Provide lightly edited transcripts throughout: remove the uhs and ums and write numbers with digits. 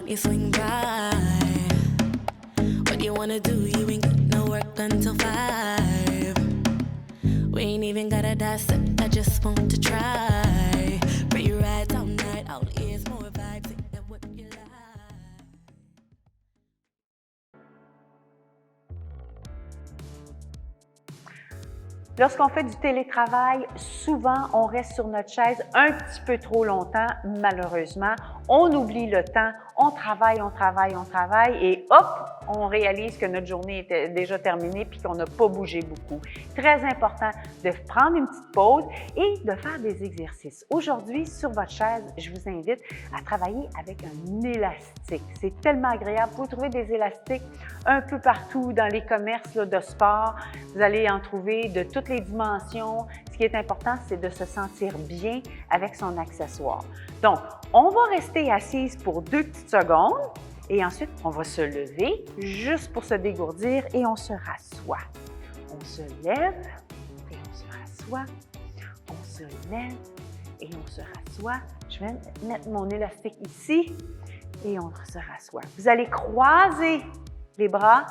you swing by. What you wanna do? You ain't got no work until 5. We ain't even got a dissect, I just want to try. Free rides all night, all ears, more vibes, ain't that what you like? Lorsqu'on fait du télétravail, souvent, on reste sur notre chaise un petit peu trop longtemps, malheureusement. On oublie le temps, on travaille et hop, on réalise que notre journée était déjà terminée puis qu'on n'a pas bougé beaucoup. Très important de prendre une petite pause et de faire des exercices. Aujourd'hui, sur votre chaise, je vous invite à travailler avec un élastique. C'est tellement agréable. Vous pouvez trouver des élastiques un peu partout dans les commerces là, de sport. Vous allez en trouver de toutes les dimensions. Ce qui est important, c'est de se sentir bien avec son accessoire. Donc, on va rester assise pour 2 petites secondes et ensuite, on va se lever juste pour se dégourdir et on se rassoit. On se lève et on se rassoit. On se lève et on se rassoit. Je vais mettre mon élastique ici et on se rassoit. Vous allez croiser les bras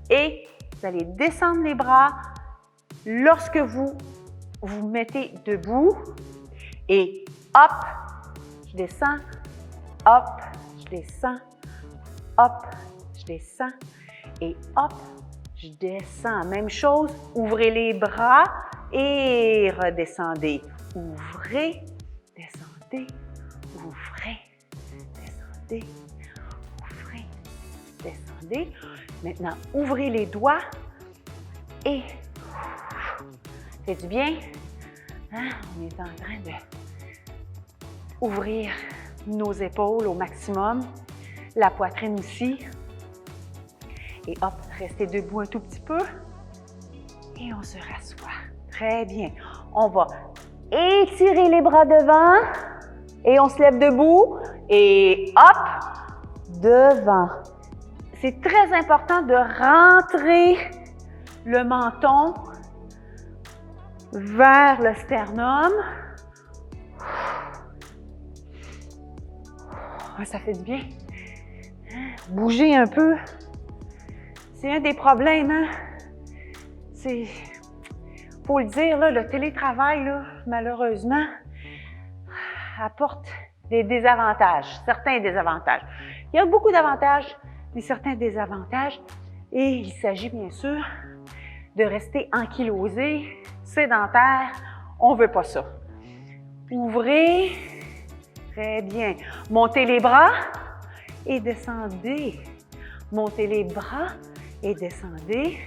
et vous allez descendre les bras lorsque vous vous mettez debout et hop, je descends, hop, je descends, hop, je descends et hop, je descends. Même chose, ouvrez les bras et redescendez. Ouvrez, descendez, ouvrez, descendez, ouvrez, descendez. Maintenant, ouvrez les doigts et fait du bien. Hein? On est en train de ouvrir nos épaules au maximum, la poitrine aussi. Et hop, restez debout un tout petit peu et on se rassoit. Très bien. On va étirer les bras devant et on se lève debout et hop, devant. C'est très important de rentrer le menton vers le sternum. Ça fait du bien. Bouger un peu. C'est un des problèmes, hein? Faut le dire, là, le télétravail, là, malheureusement, apporte des désavantages, certains désavantages. Il y a beaucoup d'avantages, mais certains désavantages. Et il s'agit bien sûr de rester ankylosé, sédentaire. On ne veut pas ça. Ouvrez. Très bien. Montez les bras et descendez. Montez les bras et descendez.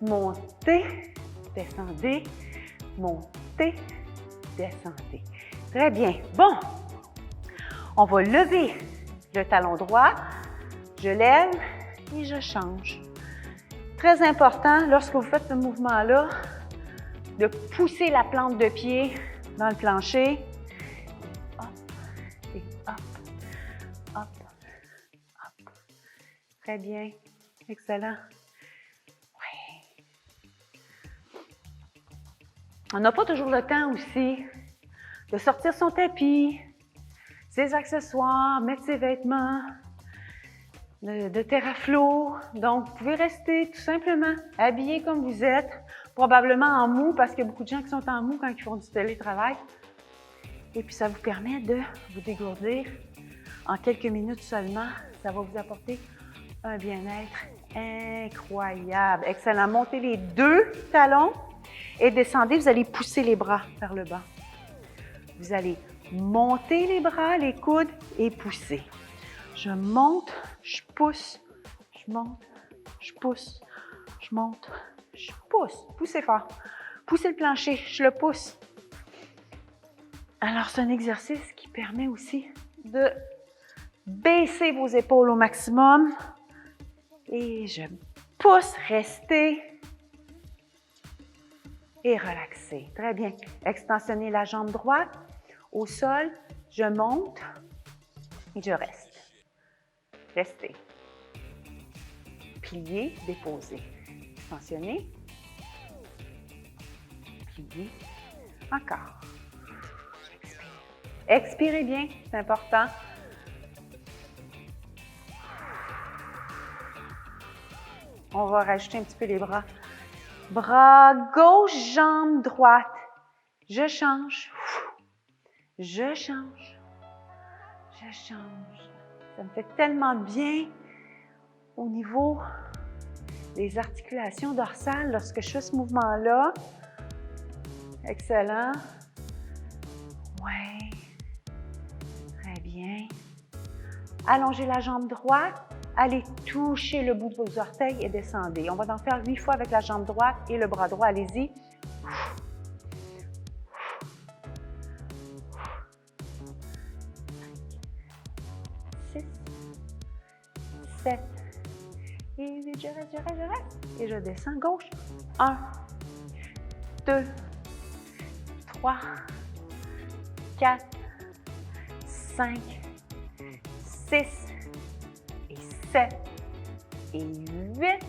Montez, descendez, montez, descendez. Très bien. Bon, on va lever le talon droit. Je lève et je change. Très important, lorsque vous faites ce mouvement-là, de pousser la plante de pied dans le plancher. Hop, et hop, hop, hop. Très bien. Excellent. On n'a pas toujours le temps aussi de sortir son tapis, ses accessoires, mettre ses vêtements de Theraflow. Donc, vous pouvez rester tout simplement habillé comme vous êtes, probablement en mou parce qu'il y a beaucoup de gens qui sont en mou quand ils font du télétravail. Et puis, ça vous permet de vous dégourdir en quelques minutes seulement. Ça va vous apporter un bien-être incroyable. Excellent. Montez les 2 talons. Et descendez, vous allez pousser les bras vers le bas. Vous allez monter les bras, les coudes et pousser. Je monte, je pousse, je monte, je pousse, je monte, je pousse. Poussez fort. Poussez le plancher, je le pousse. Alors, c'est un exercice qui permet aussi de baisser vos épaules au maximum. Et je pousse, restez. Et relaxez. Très bien. Extensionnez la jambe droite au sol. Je monte et je reste. Restez. Pliez, déposez. Extensionnez. Pliez. Encore. Expirez. Expirez bien, c'est important. On va rajouter un petit peu les bras. Bras gauche, jambe droite. Je change. Je change. Je change. Ça me fait tellement de bien au niveau des articulations dorsales lorsque je fais ce mouvement-là. Excellent. Ouais. Très bien. Allongez la jambe droite. Allez toucher le bout de vos orteils et descendez. On va en faire 8 fois avec la jambe droite et le bras droit. Allez-y. 6, 7, et 8, je reste. Et je descends gauche. 1, 2, 3, 4, 5, 6, et 7, et 8.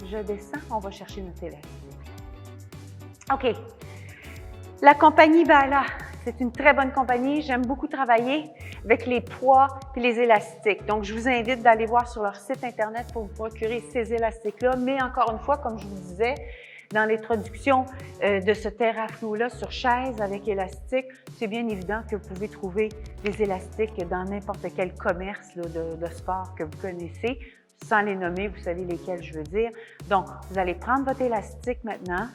Je descends. On va chercher notre élastique. OK. La compagnie Bala, c'est une très bonne compagnie. J'aime beaucoup travailler avec les poids et les élastiques. Donc, je vous invite d'aller voir sur leur site Internet pour vous procurer ces élastiques-là. Mais encore une fois, comme je vous disais, dans l'introduction de ce TerraFlow-là sur chaise avec élastique, c'est bien évident que vous pouvez trouver des élastiques dans n'importe quel commerce là, de sport que vous connaissez. Sans les nommer, vous savez lesquels je veux dire. Donc, vous allez prendre votre élastique maintenant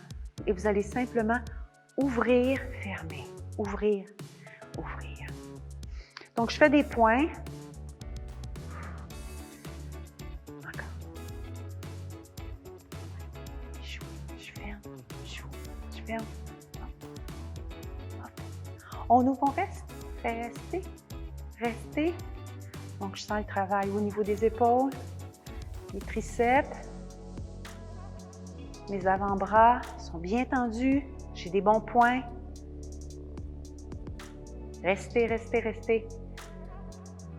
et vous allez simplement ouvrir, fermer, ouvrir, ouvrir. Donc, je fais des points. Encore. Je ferme, je ferme. Hop, hop. On ouvre, on reste. Restez, restez. Donc, je sens le travail au niveau des épaules, les triceps. Mes avant-bras sont bien tendus. J'ai des bons points. Restez, restez, restez.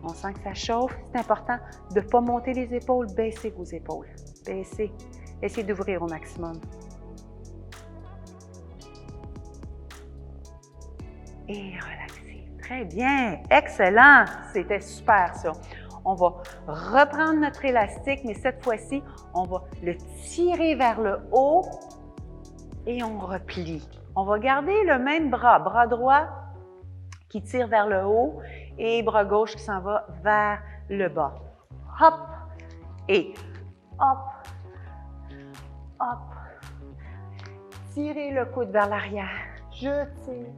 On sent que ça chauffe. C'est important de ne pas monter les épaules. Baissez vos épaules. Baissez. Essayez d'ouvrir au maximum. Et relaxez. Très bien. Excellent. C'était super ça. On va reprendre notre élastique, mais cette fois-ci, on va le tirer vers le haut et on replie. On va garder le même bras, bras droit qui tire vers le haut et bras gauche qui s'en va vers le bas. Hop et hop, hop. Tirez le coude vers l'arrière. Je tire.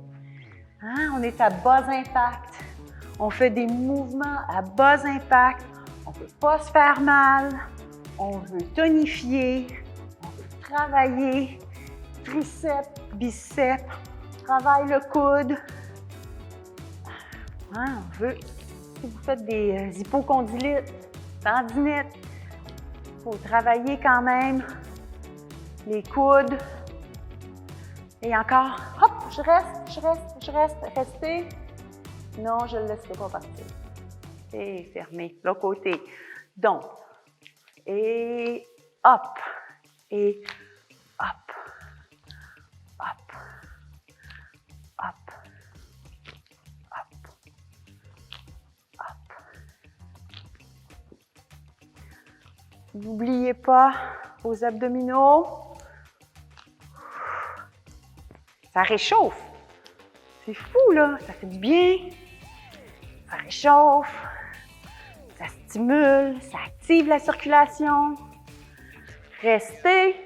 Hein? On est à bas impact. On fait des mouvements à bas impact. On ne veut pas se faire mal. On veut tonifier. On veut travailler. Triceps, biceps. Travaille le coude. Hein, on veut, si vous faites des hypocondylites, tendinites, il faut travailler quand même les coudes. Et encore, hop, je reste, restez. Non, je ne le laisserai pas partir. Et fermez, l'autre côté. Donc, et hop, et hop, hop, hop, hop, hop. N'oubliez pas vos abdominaux. Ça réchauffe. C'est fou, là. Ça fait du bien. Ça réchauffe. Ça stimule. Ça active la circulation. Restez.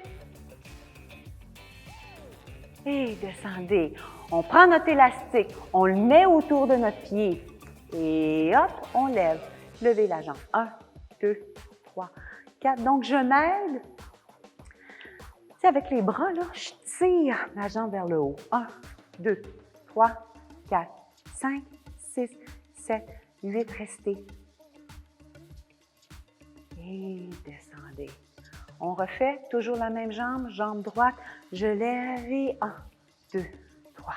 Et descendez. On prend notre élastique. On le met autour de notre pied. Et hop, on lève. Levez la jambe. 1, 2, 3, 4. Donc, je m'aide. Avec les bras, là, je tire la jambe vers le haut. 1, 2, 3, 4, 5, 6, 7, 8. Restez. Et descendez. On refait toujours la même jambe, jambe droite. Je lève et 1, 2, 3,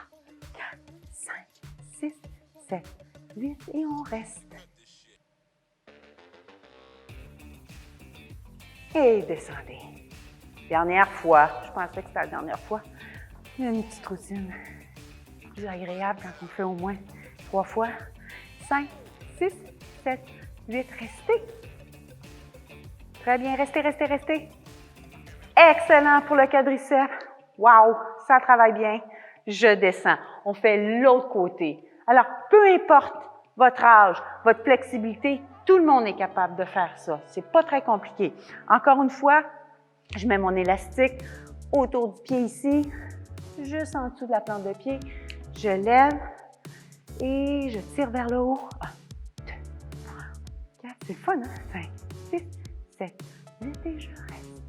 4, 5, 6, 7, 8. Et on reste. Et descendez. Dernière fois, je pensais que c'était la dernière fois. Il y a une petite routine plus agréable quand on fait au moins 3 fois. 5, 6, 7, 8, restez. Très bien, restez, restez, restez. Excellent pour le quadriceps. Wow, ça travaille bien. Je descends. On fait l'autre côté. Alors, peu importe votre âge, votre flexibilité, tout le monde est capable de faire ça. C'est pas très compliqué. Encore une fois, je mets mon élastique autour du pied ici, juste en dessous de la plante de pied. Je lève et je tire vers le haut. 1, 2, 3, 4. C'est fun, hein? 5, 6, 7, 8 et je reste.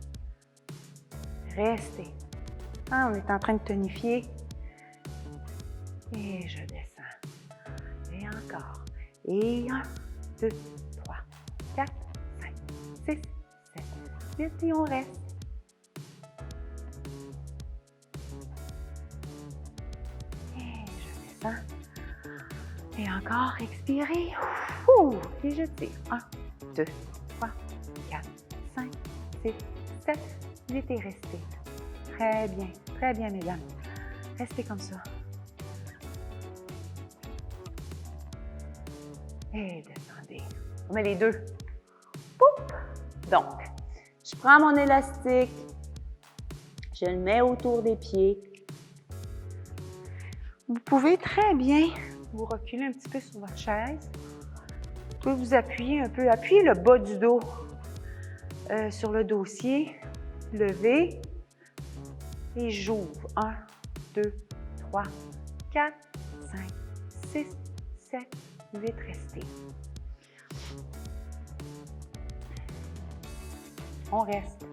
Restez. Ah, on est en train de tonifier. Et je descends. Et encore. Et 1, 2, 3, 4, 5, 6, 7, 8 et on reste. Et je descends. Et encore, expirez. Et je tire. 1, 2, 3, 4, 5, 6, 7, 8 et restez. Très bien, mesdames. Restez comme ça. Et descendez. On met les deux. Poup! Donc, je prends mon élastique, je le mets autour des pieds. Vous pouvez très bien vous reculer un petit peu sur votre chaise. Vous pouvez vous appuyer un peu. Appuyez le bas du dos sur le dossier. Levez. Et j'ouvre. 1, 2, 3, 4, 5, 6, 7, 8. Restez. On reste.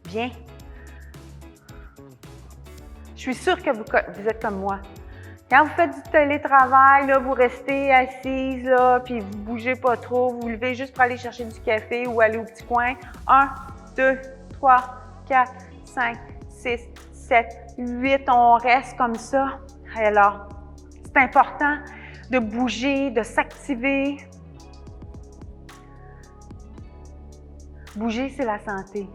Bien. Je suis sûre que vous êtes comme moi. Quand vous faites du télétravail, là, vous restez assise, là, puis vous ne bougez pas trop. Vous vous levez juste pour aller chercher du café ou aller au petit coin. 1, 2, 3, 4, 5, 6, 7, 8. On reste comme ça. Alors, c'est important de bouger, de s'activer. Bouger, c'est la santé.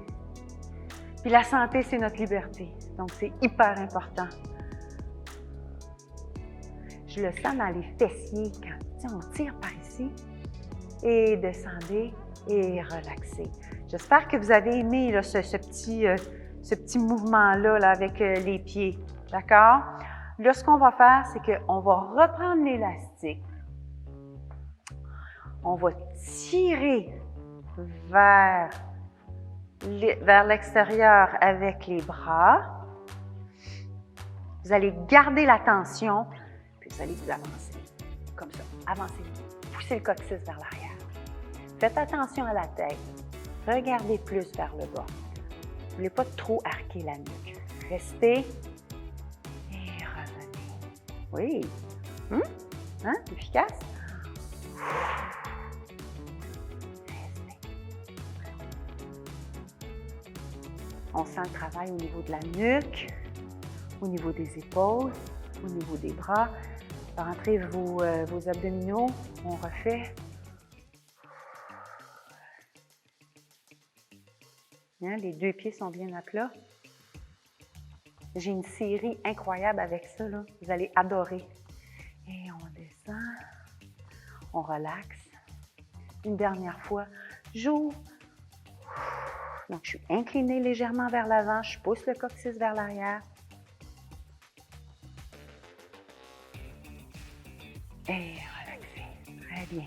Puis la santé, c'est notre liberté. Donc, c'est hyper important. Je le sens dans les fessiers quand on tire par ici. Et descendez et relaxez. J'espère que vous avez aimé là, ce petit mouvement-là là, avec les pieds. D'accord? Là, ce qu'on va faire, c'est qu'on va reprendre l'élastique. On va tirer vers l'extérieur avec les bras. Vous allez garder la tension, puis vous allez vous avancer. Comme ça. Avancez. Poussez le coccyx vers l'arrière. Faites attention à la tête. Regardez plus vers le bas. Vous ne voulez pas trop arquer la nuque. Restez et revenez. Oui. Hein? Efficace? On sent le travail au niveau de la nuque, au niveau des épaules, au niveau des bras. Rentrez vos abdominaux. On refait. Hein, les deux pieds sont bien à plat. J'ai une série incroyable avec ça, là. Vous allez adorer. Et on descend. On relaxe. Une dernière fois. J'ouvre. Donc, je suis inclinée légèrement vers l'avant. Je pousse le coccyx vers l'arrière. Et relaxez. Très bien.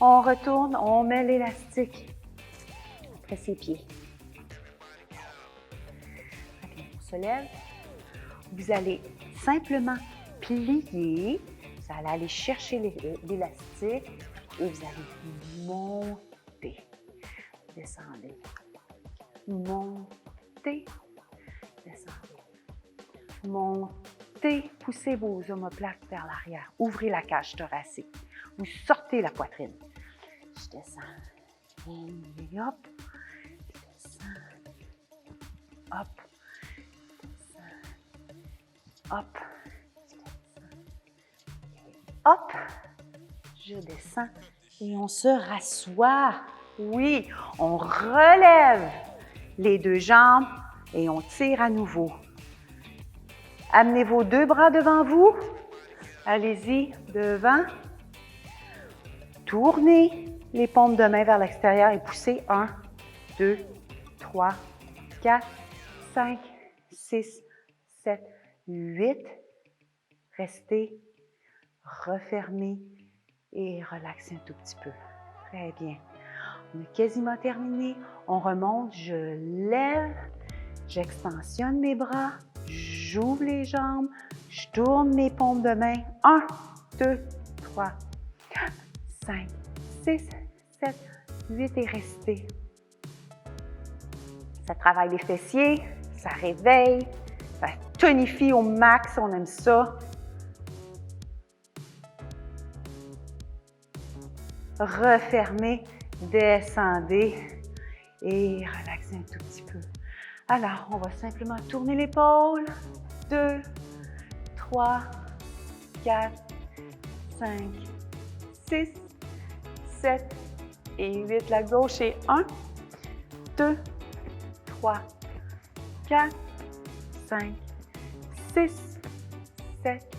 On retourne. On met l'élastique après ses pieds. Très bien. On se lève. Vous allez simplement plier. Vous allez aller chercher l'élastique et vous allez monter. Descendez. Montez, descendez. Montez, poussez vos omoplates vers l'arrière. Ouvrez la cage thoracique. Vous sortez la poitrine. Je descends. Et hop. Je descends. Hop. Je descends. Hop. Je descends. Hop. Je descends. Et on se rassoit. Oui, on relève les deux jambes et on tire à nouveau. Amenez vos deux bras devant vous. Allez-y, devant. Tournez les paumes de main vers l'extérieur et poussez. 1, 2, 3, 4, 5, 6, 7, 8. Restez, refermez et relaxez un tout petit peu. Très bien. On est quasiment terminé. On remonte, je lève, j'extensionne mes bras, j'ouvre les jambes, je tourne mes paumes de main. 1, 2, 3, 4, 5, 6, 7, 8 et restez. Ça travaille les fessiers, ça réveille, ça tonifie au max, on aime ça. Refermez, descendez et relaxez un tout petit peu. Alors, on va simplement tourner l'épaule. 2, 3, 4, 5, 6, 7 et 8. La gauche et 1, 2, 3, 4, 5, 6, 7,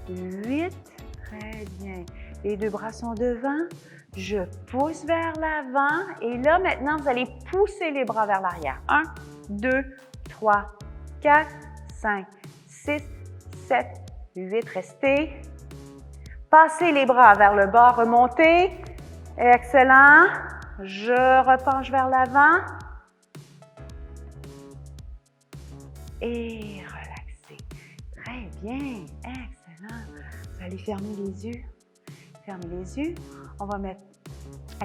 8. Très bien. Les deux bras sont devant. Je pousse vers l'avant. Et là, maintenant, vous allez pousser les bras vers l'arrière. 1, 2, 3, 4, 5, 6, 7, 8. Restez. Passez les bras vers le bas. Remontez. Excellent. Je repenche vers l'avant. Et relaxez. Très bien. Excellent. Vous allez fermer les yeux. Fermez les yeux. On va mettre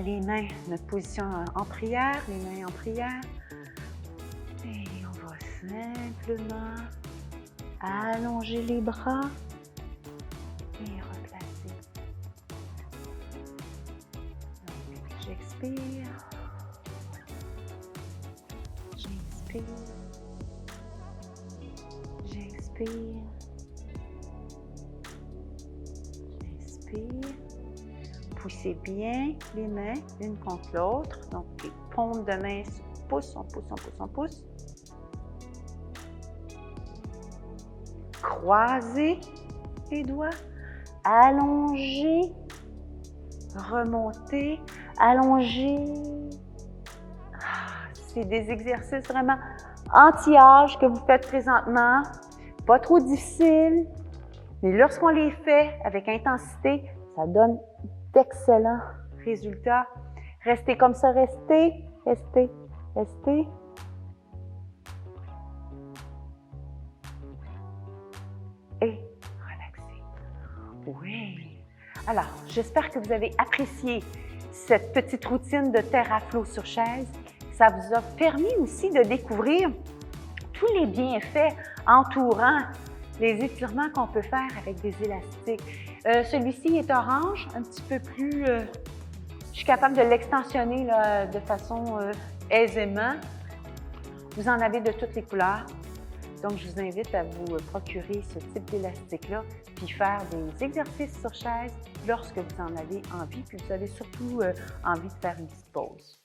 les mains, notre position en prière, les mains en prière. Et on va simplement allonger les bras et replacer. Donc, j'expire. J'inspire. J'expire. J'inspire. Poussez bien les mains l'une contre l'autre. Donc, les paumes de main se poussent, on pousse, on pousse, on pousse. Croisez les doigts. Allongez. Remontez. Allongez. C'est des exercices vraiment anti-âge que vous faites présentement. Pas trop difficiles. Mais lorsqu'on les fait avec intensité, ça donne d'excellents résultats. Restez comme ça, restez, restez, restez. Et relaxez. Oui. Alors, j'espère que vous avez apprécié cette petite routine de terre à flot sur chaise. Ça vous a permis aussi de découvrir tous les bienfaits entourant les étirements qu'on peut faire avec des élastiques. Celui-ci est orange, un petit peu plus... je suis capable de l'extensionner de façon aisément. Vous en avez de toutes les couleurs. Donc, je vous invite à vous procurer ce type d'élastique-là puis faire des exercices sur chaise lorsque vous en avez envie. Puis vous avez surtout envie de faire une petite pause.